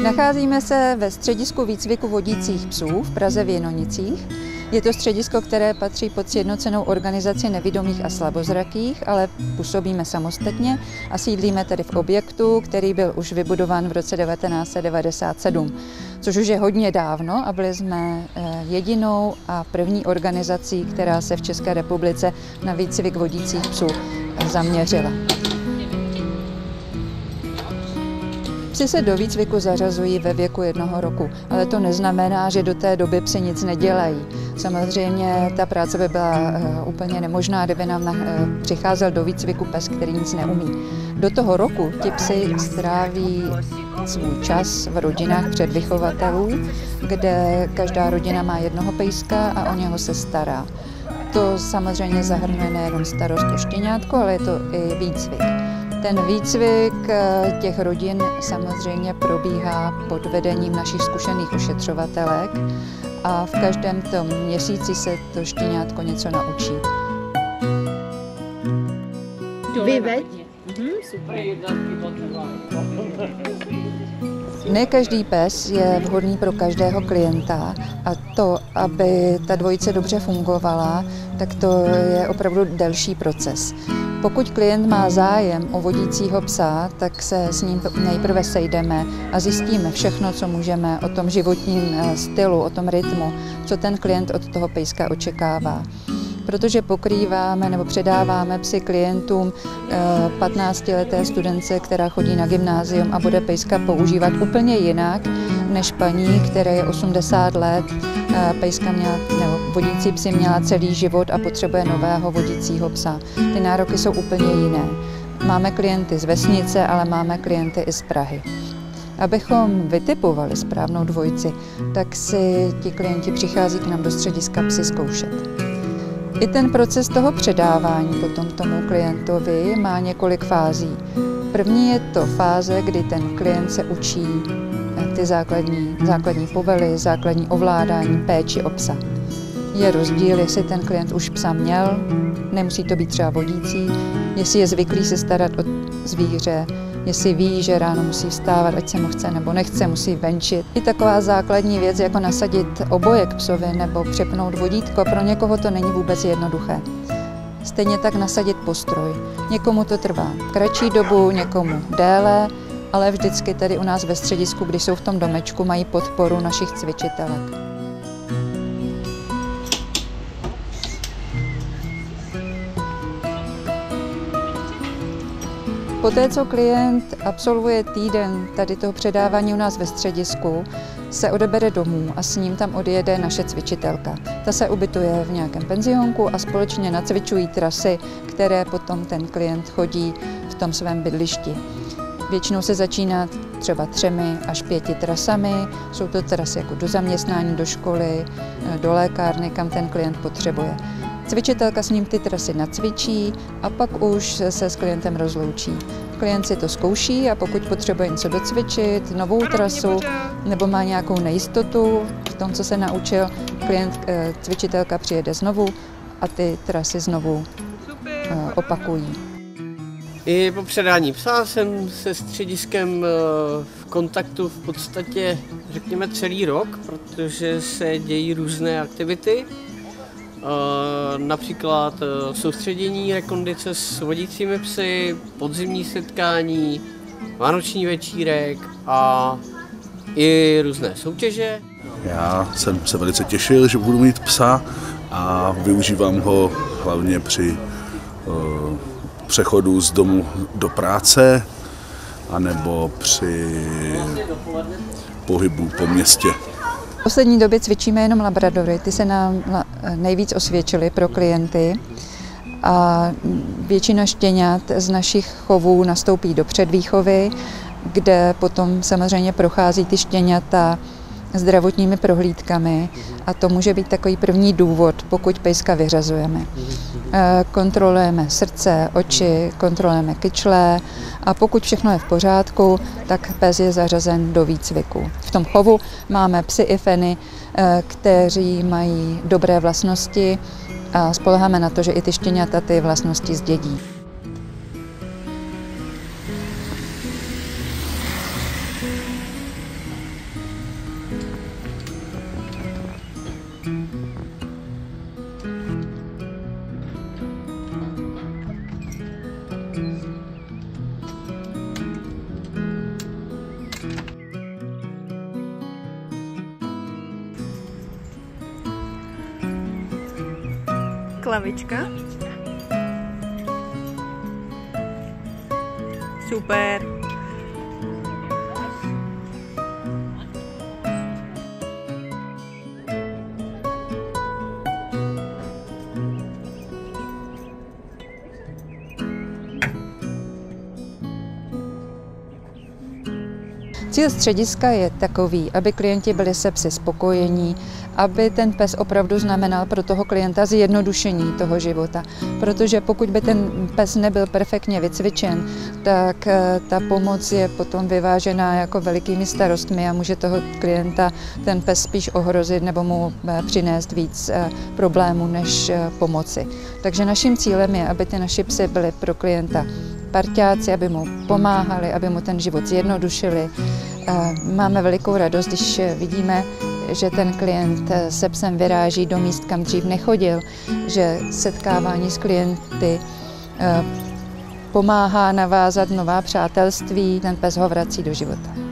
Nacházíme se ve středisku výcviku vodících psů v Praze v Jenonicích. Je to středisko, které patří pod sjednocenou organizaci nevidomých a slabozrakých, ale působíme samostatně a sídlíme tedy v objektu, který byl už vybudován v roce 1997, což už je hodně dávno a byli jsme jedinou a první organizací, která se v České republice na výcvik vodících psů zaměřila. Psi se do výcviku zařazují ve věku 1 roku, ale to neznamená, že do té doby psi nic nedělají. Samozřejmě ta práce by byla úplně nemožná, kdyby nám přicházel do výcviku pes, který nic neumí. Do toho roku ti psi stráví svůj čas v rodinách předvychovatelů, kde každá rodina má jednoho pejska a o něho se stará. To samozřejmě zahrnuje nejen starost o štěňátko, ale je to i výcvik. Ten výcvik těch rodin samozřejmě probíhá pod vedením našich zkušených ošetřovatelek a v každém tom měsíci se to štěňátko něco naučí. Vy veď? Ne každý pes je vhodný pro každého klienta a to, aby ta dvojice dobře fungovala, tak to je opravdu delší proces. Pokud klient má zájem o vodícího psa, tak se s ním nejprve sejdeme a zjistíme všechno, co můžeme o tom životním stylu, o tom rytmu, co ten klient od toho pejska očekává. Protože pokrýváme nebo předáváme psy klientům 15leté studence, která chodí na gymnázium a bude pejska používat úplně jinak než paní, které je 80 let, pejska měla, nebo vodící psy měla celý život a potřebuje nového vodícího psa. Ty nároky jsou úplně jiné. Máme klienty z vesnice, ale máme klienty i z Prahy. Abychom vytipovali správnou dvojici, tak si ti klienti přichází k nám do střediska psy zkoušet. I ten proces toho předávání potom tomu klientovi má několik fází. První je to fáze, kdy ten klient se učí ty základní povely, základní ovládání, péči o psa. Je rozdíl, jestli ten klient už psa měl, nemusí to být třeba vodící, jestli je zvyklý se starat o zvíře, jestli ví, že ráno musí vstávat, ať se mu chce nebo nechce, musí venčit. I taková základní věc, jako nasadit obojek psovi nebo přepnout vodítko, pro někoho to není vůbec jednoduché. Stejně tak nasadit postroj. Někomu to trvá kratší dobu, někomu déle, ale vždycky tady u nás ve středisku, když jsou v tom domečku, mají podporu našich cvičitelek. Poté, co klient absolvuje týden tady toho předávání u nás ve středisku, se odebere domů a s ním tam odjede naše cvičitelka. Ta se ubytuje v nějakém penzionku a společně nacvičují trasy, které potom ten klient chodí v tom svém bydlišti. Většinou se začíná třeba 3 až 5 trasami. Jsou to trasy jako do zaměstnání, do školy, do lékárny, kam ten klient potřebuje. Cvičitelka s ním ty trasy nacvičí a pak už se s klientem rozloučí. Klient si to zkouší a pokud potřebuje něco docvičit, novou trasu nebo má nějakou nejistotu v tom, co se naučil, cvičitelka přijede znovu a ty trasy znovu opakují. I po předání psa jsem se střediskem v kontaktu v podstatě, řekněme, celý rok, protože se dějí různé aktivity. Například soustředění rekondice s vodícími psy, podzimní setkání, vánoční večírek a i různé soutěže. Já jsem se velice těšil, že budu mít psa a využívám ho hlavně při přechodu z domu do práce anebo při pohybu po městě. V poslední době cvičíme jenom labradory, ty se nám nejvíc osvědčily pro klienty a většina štěňat z našich chovů nastoupí do předvýchovy, kde potom samozřejmě prochází ty štěňata zdravotními prohlídkami a to může být takový první důvod, pokud pejska vyřazujeme. Kontrolujeme srdce, oči, kontrolujeme kyčle a pokud všechno je v pořádku, tak pes je zařazen do výcviku. V tom chovu máme psy i feny, kteří mají dobré vlastnosti a spoléháme na to, že i ty štěňata ty vlastnosti zdědí. Klavička. Super. Cíl střediska je takový, aby klienti byli se psy spokojení, aby ten pes opravdu znamenal pro toho klienta zjednodušení toho života. Protože pokud by ten pes nebyl perfektně vycvičen, tak ta pomoc je potom vyvážená jako velikými starostmi a může toho klienta ten pes spíš ohrozit nebo mu přinést víc problémů než pomoci. Takže naším cílem je, aby ty naši psy byly pro klienta parťáci, aby mu pomáhali, aby mu ten život zjednodušili. Máme velikou radost, když vidíme, že ten klient se psem vyráží do míst, kam dřív nechodil, že setkávání s klienty pomáhá navázat nová přátelství, ten pes ho vrací do života.